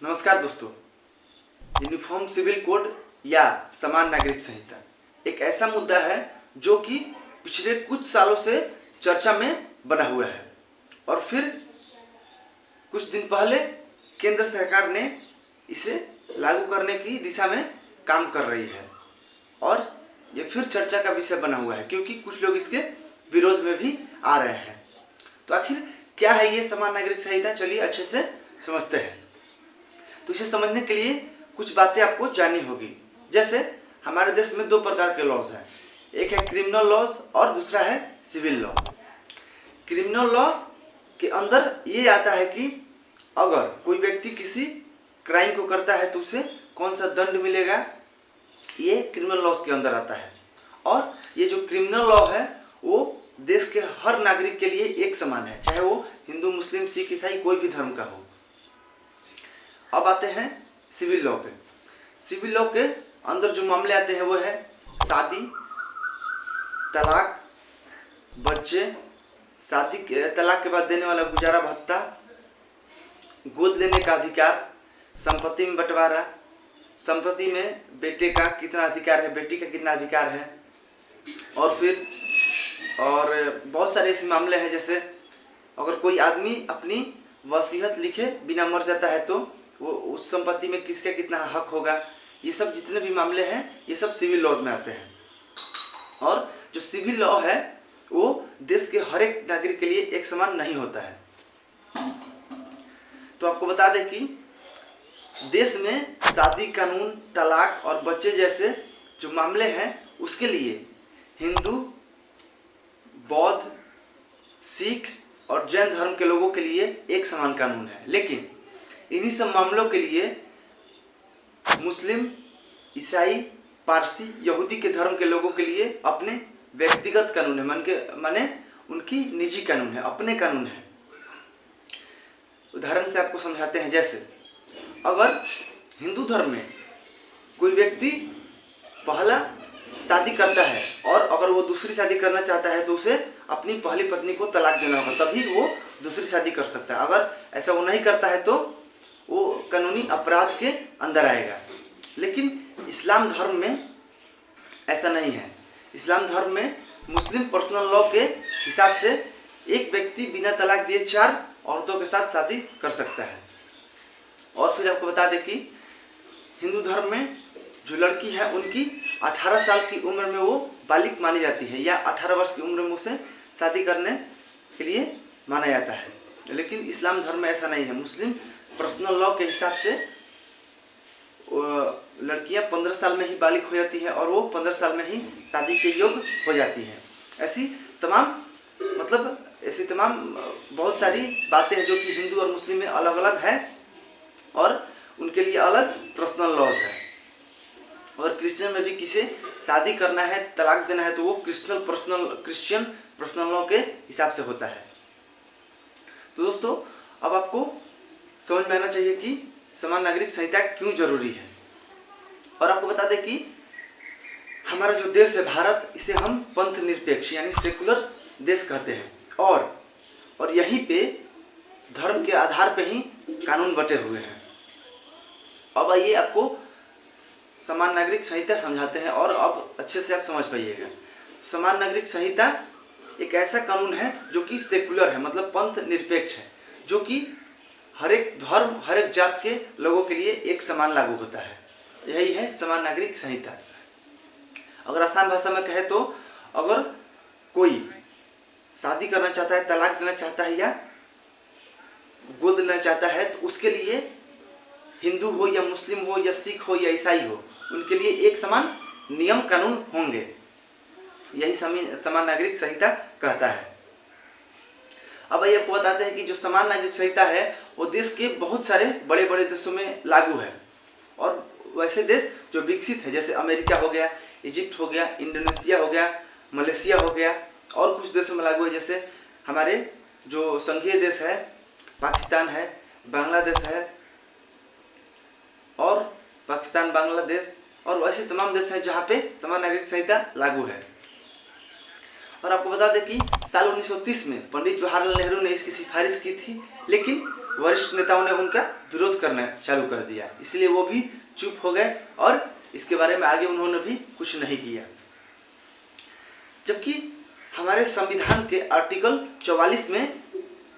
नमस्कार दोस्तों। Uniform civil code या समान नागरिक संहिता एक ऐसा मुद्दा है जो कि पिछले कुछ सालों से चर्चा में बना हुआ है और फिर कुछ दिन पहले केंद्र सरकार ने इसे लागू करने की दिशा में काम कर रही है और ये फिर चर्चा का विषय बना हुआ है क्योंकि कुछ लोग इसके विरोध में भी आ रहे हैं। तो आखिर क्या है ये समान नागरिक संहिता, चलिए अच्छे से समझते हैं। तो इसे समझने के लिए कुछ बातें आपको जाननी होगी। जैसे हमारे देश में दो प्रकार के लॉज हैं, एक है क्रिमिनल लॉज और दूसरा है सिविल लॉ। क्रिमिनल लॉ के अंदर ये आता है कि अगर कोई व्यक्ति किसी क्राइम को करता है तो उसे कौन सा दंड मिलेगा, ये क्रिमिनल लॉज के अंदर आता है। और ये जो क्रिमिनल लॉ है वो देश के हर नागरिक के लिए एक समान है, चाहे वो हिंदू, मुस्लिम, सिख, ईसाई कोई भी धर्म का हो। अब आते हैं सिविल लॉ पे। सिविल लॉ के अंदर जो मामले आते हैं वो है शादी, तलाक, बच्चे, शादी के तलाक के बाद देने वाला गुजारा भत्ता, गोद लेने का अधिकार, संपत्ति में बंटवारा, संपत्ति में बेटे का कितना अधिकार है, बेटी का कितना अधिकार है, और बहुत सारे ऐसे मामले हैं। जैसे अगर कोई आदमी अपनी वसीयत लिखे बिना मर जाता है तो वो उस संपत्ति में किसका कितना हक होगा, ये सब जितने भी मामले हैं ये सब सिविल लॉज में आते हैं। और जो सिविल लॉ है वो देश के हर एक नागरिक के लिए एक समान नहीं होता है। तो आपको बता दें कि देश में शादी कानून, तलाक और बच्चे जैसे जो मामले हैं उसके लिए हिंदू, बौद्ध, सिख और जैन धर्म के लोगों के लिए एक समान कानून है, लेकिन इन्हीं सब मामलों के लिए मुस्लिम, ईसाई, पारसी, यहूदी के धर्म के लोगों के लिए अपने व्यक्तिगत कानून है, माने उनकी निजी कानून है, अपने कानून है। उदाहरण से आपको समझाते हैं। जैसे अगर हिंदू धर्म में कोई व्यक्ति पहला शादी करता है और अगर वो दूसरी शादी करना चाहता है तो उसे अपनी पहली पत्नी को तलाक देना होगा, तभी वो दूसरी शादी कर सकता है। अगर ऐसा वो नहीं करता है तो वो कानूनी अपराध के अंदर आएगा। लेकिन इस्लाम धर्म में ऐसा नहीं है। इस्लाम धर्म में मुस्लिम पर्सनल लॉ के हिसाब से एक व्यक्ति बिना तलाक दिए 4 औरतों के साथ शादी कर सकता है। और फिर आपको बता दें कि हिंदू धर्म में जो लड़की है उनकी 18 साल की उम्र में वो बालिग मानी जाती है, या 18 वर्ष की उम्र में उसे शादी करने के लिए माना जाता है। लेकिन इस्लाम धर्म में ऐसा नहीं है। मुस्लिम पर्सनल लॉ के हिसाब से लड़कियां 15 साल में ही बालिग हो जाती है और वो 15 साल में ही शादी के योग्य हो जाती है। ऐसी तमाम बहुत सारी बातें हैं जो कि हिंदू और मुस्लिम में अलग अलग है और उनके लिए अलग पर्सनल लॉज है। और क्रिश्चियन में भी किसे शादी करना है, तलाक देना है तो वो क्रिश्चियन पर्सनल लॉ के हिसाब से होता है। तो दोस्तों अब आपको समझ में आना चाहिए कि समान नागरिक संहिता क्यों जरूरी है। और आपको बता दें कि हमारा जो देश है भारत, इसे हम पंथ निरपेक्ष यानी सेकुलर देश कहते हैं और यहीं पे धर्म के आधार पे ही कानून बटे हुए हैं। अब आइए आपको समान नागरिक संहिता समझाते हैं और अब अच्छे से आप समझ पाइएगा। समान नागरिक संहिता एक ऐसा कानून है जो कि सेकुलर है, मतलब पंथ निरपेक्ष है, जो कि हर एक धर्म, हर एक जात के लोगों के लिए एक समान लागू होता है। यही है समान नागरिक संहिता। अगर आसान भाषा में कहे तो अगर कोई शादी करना चाहता है, तलाक देना चाहता है या गोद लेना चाहता है तो उसके लिए हिंदू हो या मुस्लिम हो या सिख हो या ईसाई हो, उनके लिए एक समान नियम कानून होंगे। यही समान नागरिक संहिता कहता है। अब ये आपको बताते हैं कि जो समान नागरिक संहिता है वो देश के बहुत सारे बड़े बड़े देशों में लागू है और वैसे देश जो विकसित है जैसे अमेरिका हो गया, इजिप्ट हो गया, इंडोनेशिया हो गया, मलेशिया हो गया और कुछ देशों में लागू है। जैसे हमारे जो संघीय देश है पाकिस्तान है, बांग्लादेश है और पाकिस्तान, बांग्लादेश और वैसे तमाम देश हैं जहाँ पे समान नागरिक संहिता लागू है। और आपको बता दें कि साल 1930 में पंडित जवाहरलाल नेहरू ने इसकी सिफारिश की थी, लेकिन वरिष्ठ नेताओं ने उनका विरोध करना चालू कर दिया, इसलिए वो भी चुप हो गए और इसके बारे में आगे उन्होंने भी कुछ नहीं किया। जबकि हमारे संविधान के आर्टिकल 44 में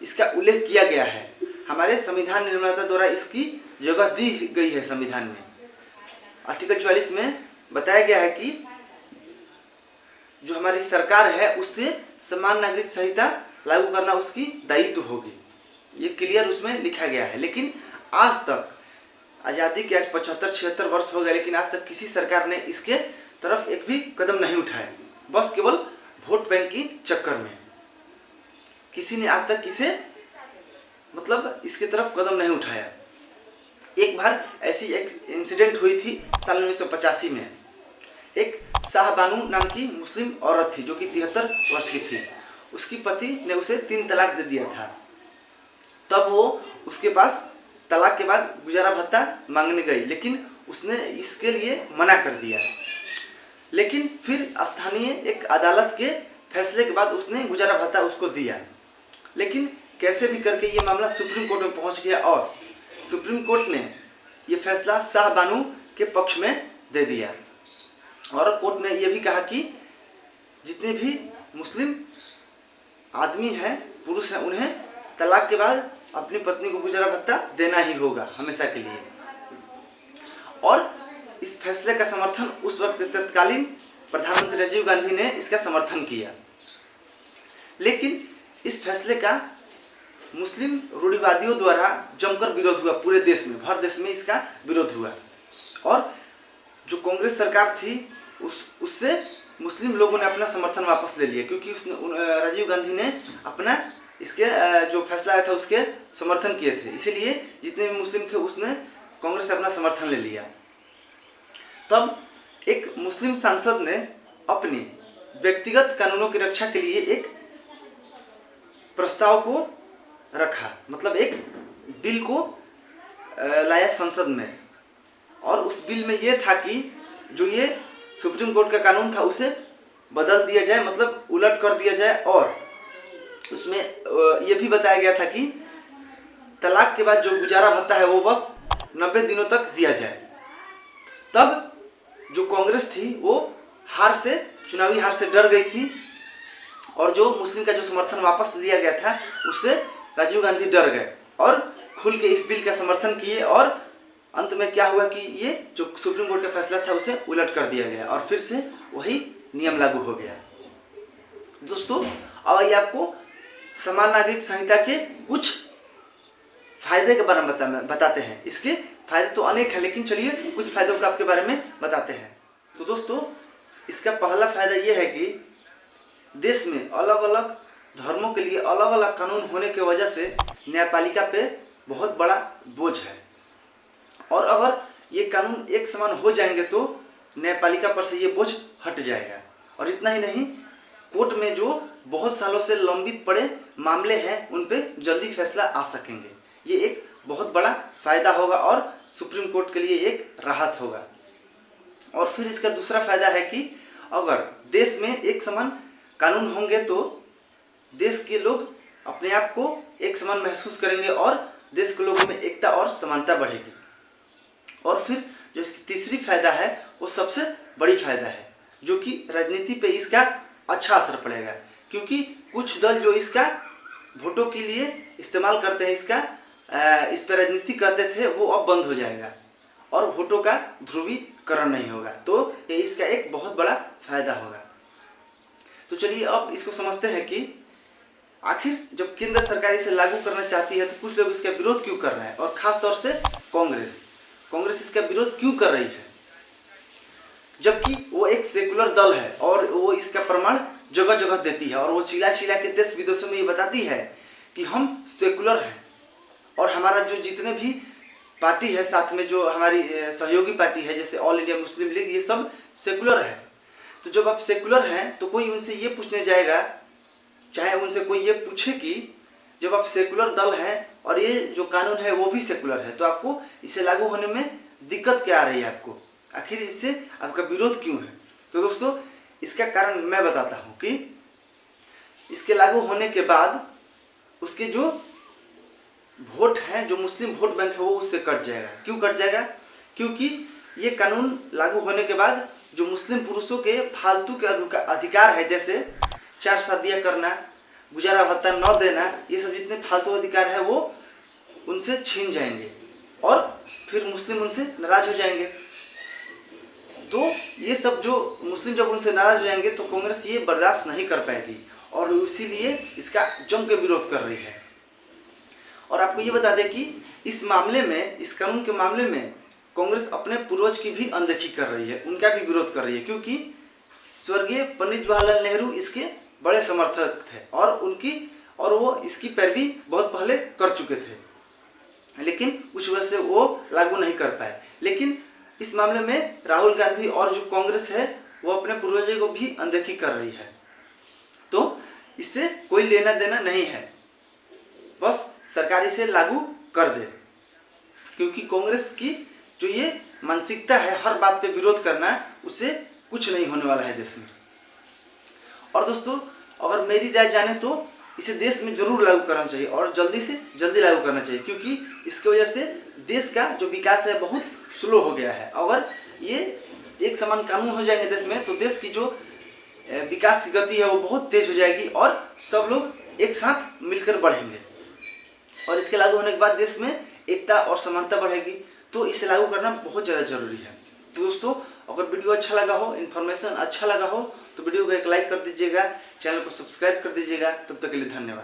इसका उल्लेख किया गया है, हमारे संविधान निर्माता द्वारा इसकी जगह दी गई है। संविधान में आर्टिकल 44 में बताया गया है कि जो हमारी सरकार है उससे समान नागरिक संहिता लागू करना उसकी दायित्व होगी, ये क्लियर उसमें लिखा गया है। लेकिन आज तक आज़ादी के आज 75-76 वर्ष हो गए, लेकिन आज तक किसी सरकार ने इसके तरफ एक भी कदम नहीं उठाया, बस केवल वोट बैंक की चक्कर में किसी ने आज तक इसे मतलब इसके तरफ कदम नहीं उठाया। एक बार ऐसी एक इंसिडेंट हुई थी साल 1985 में। एक शाहबानू नाम की मुस्लिम औरत थी जो कि 73 वर्ष की थी। उसकी पति ने उसे 3 तलाक दे दिया था। तब वो उसके पास तलाक के बाद गुजारा भत्ता मांगने गई, लेकिन उसने इसके लिए मना कर दिया। लेकिन फिर स्थानीय एक अदालत के फैसले के बाद उसने गुजारा भत्ता उसको दिया। लेकिन कैसे भी करके ये मामला सुप्रीम कोर्ट में पहुंच गया और सुप्रीम कोर्ट ने ये फैसला शाहबानू के पक्ष में दे दिया। और कोर्ट ने यह भी कहा कि जितने भी मुस्लिम आदमी हैं, पुरुष हैं, उन्हें तलाक के बाद अपनी पत्नी को गुजारा भत्ता देना ही होगा हमेशा के लिए। और इस फैसले का समर्थन उस वक्त तत्कालीन प्रधानमंत्री राजीव गांधी ने इसका समर्थन किया। लेकिन इस फैसले का मुस्लिम रूढ़िवादियों द्वारा जमकर विरोध हुआ, पूरे देश में, भर देश में इसका विरोध हुआ। और जो कांग्रेस सरकार थी उससे मुस्लिम लोगों ने अपना समर्थन वापस ले लिया, क्योंकि राजीव गांधी ने अपना इसके जो फैसला आया था उसके समर्थन किए थे। इसीलिए जितने भी मुस्लिम थे उसने कांग्रेस से अपना समर्थन ले लिया। तब एक मुस्लिम सांसद ने अपनी व्यक्तिगत कानूनों की रक्षा के लिए एक प्रस्ताव को रखा, मतलब एक बिल को लाया संसद में। और उस बिल में ये था कि जो ये सुप्रीम कोर्ट का कानून था उसे बदल दिया जाए, मतलब उलट कर दिया जाए। और उसमें ये भी बताया गया था कि तलाक के बाद जो गुजारा भत्ता है वो बस 90 दिनों तक दिया जाए। तब जो कांग्रेस थी वो चुनावी हार से डर गई थी, और जो मुस्लिम का जो समर्थन वापस लिया गया था उससे राजीव गांधी डर गए और खुल के इस बिल का समर्थन किए। और अंत में क्या हुआ कि ये जो सुप्रीम कोर्ट का फैसला था उसे उलट कर दिया गया और फिर से वही नियम लागू हो गया। दोस्तों, अब आइए आपको समान नागरिक संहिता के कुछ फायदे के बारे में बताते हैं। इसके फायदे तो अनेक हैं, लेकिन चलिए कुछ फायदों के आपके बारे में बताते हैं। तो दोस्तों, इसका पहला फायदा ये है कि देश में अलग अलग धर्मों के लिए अलग अलग कानून होने की वजह से न्यायपालिका पे बहुत बड़ा बोझ है। और अगर ये कानून एक समान हो जाएंगे तो न्यायपालिका पर से ये बोझ हट जाएगा। और इतना ही नहीं, कोर्ट में जो बहुत सालों से लंबित पड़े मामले हैं उन पे जल्दी फैसला आ सकेंगे। ये एक बहुत बड़ा फायदा होगा और सुप्रीम कोर्ट के लिए एक राहत होगा। और फिर इसका दूसरा फायदा है कि अगर देश में एक समान कानून होंगे तो देश के लोग अपने आप को एक समान महसूस करेंगे और देश के लोगों में एकता और समानता बढ़ेगी। और फिर जो इसकी तीसरी फायदा है वो सबसे बड़ी फायदा है, जो कि राजनीति पे इसका अच्छा असर पड़ेगा। क्योंकि कुछ दल जो इसका वोटों के लिए इस्तेमाल करते हैं, इस पर राजनीति करते थे, वो अब बंद हो जाएगा और वोटों का ध्रुवीकरण नहीं होगा। तो ये इसका एक बहुत बड़ा फायदा होगा। तो चलिए अब इसको समझते हैं कि आखिर जब केंद्र सरकार इसे लागू करना चाहती है तो कुछ लोग इसका विरोध क्यों कर रहे हैं, और खास तौर से कांग्रेस इसका विरोध क्यों कर रही है, जबकि वो एक सेकुलर दल है और वो इसका प्रमाण जगह जगह देती है। और वो चिल्ला चिल्ला के देश विदेशों में ये बताती है कि हम सेकुलर हैं और हमारा जो जितने भी पार्टी है साथ में, जो हमारी सहयोगी पार्टी है जैसे ऑल इंडिया मुस्लिम लीग, ये सब सेकुलर है। तो जब आप सेकुलर हैं तो कोई उनसे ये पूछने जाएगा, चाहे उनसे कोई ये पूछे कि जब आप सेकुलर दल हैं और ये जो कानून है वो भी सेकुलर है, तो आपको इसे लागू होने में दिक्कत क्या आ रही है, आपको आखिर इससे आपका विरोध क्यों है। तो दोस्तों, इसका कारण मैं बताता हूँ कि इसके लागू होने के बाद उसके जो वोट हैं, जो मुस्लिम वोट बैंक है वो उससे कट जाएगा। क्यों कट जाएगा? क्योंकि ये कानून लागू होने के बाद जो मुस्लिम पुरुषों के फालतू के अधिकार है, जैसे 4 शादियाँ करना, गुजारा भत्ता न देना, ये सब जितने फालतू अधिकार है वो उनसे छीन जाएंगे और फिर मुस्लिम उनसे नाराज हो जाएंगे। तो ये सब जो मुस्लिम जब उनसे नाराज हो जाएंगे तो कांग्रेस ये बर्दाश्त नहीं कर पाएगी और इसीलिए इसका जम के विरोध कर रही है। और आपको ये बता दें कि इस मामले में, इस कानून के मामले में कांग्रेस अपने पूर्वज की भी अनदेखी कर रही है, उनका भी विरोध कर रही है, क्योंकि स्वर्गीय पंडित जवाहरलाल नेहरू इसके बड़े समर्थक थे और वो इसकी पैरवी बहुत पहले कर चुके थे, लेकिन कुछ वजह से वो लागू नहीं कर पाए। लेकिन इस मामले में राहुल गांधी और जो कांग्रेस है वो अपने पूर्वजों को भी अनदेखी कर रही है, तो इससे कोई लेना देना नहीं है, बस सरकार इसे लागू कर दे। क्योंकि कांग्रेस की जो ये मानसिकता है हर बात पे विरोध करना, उससे कुछ नहीं होने वाला है देश में। और दोस्तों, अगर मेरी राय जाने तो इसे देश में जरूर लागू करना चाहिए और जल्दी से जल्दी लागू करना चाहिए, क्योंकि इसकी वजह से देश का जो विकास है बहुत स्लो हो गया है। अगर ये एक समान कानून हो जाएंगे देश में तो देश की जो विकास की गति है वो बहुत तेज हो जाएगी और सब लोग एक साथ मिलकर बढ़ेंगे और इसके लागू होने के बाद देश में एकता और समानता बढ़ेगी। तो इसे लागू करना बहुत ज़्यादा जरूरी है। तो दोस्तों, अगर वीडियो अच्छा लगा हो, इन्फॉर्मेशन अच्छा लगा हो तो वीडियो को एक लाइक कर दीजिएगा, चैनल को सब्सक्राइब कर दीजिएगा। तब तक के लिए धन्यवाद।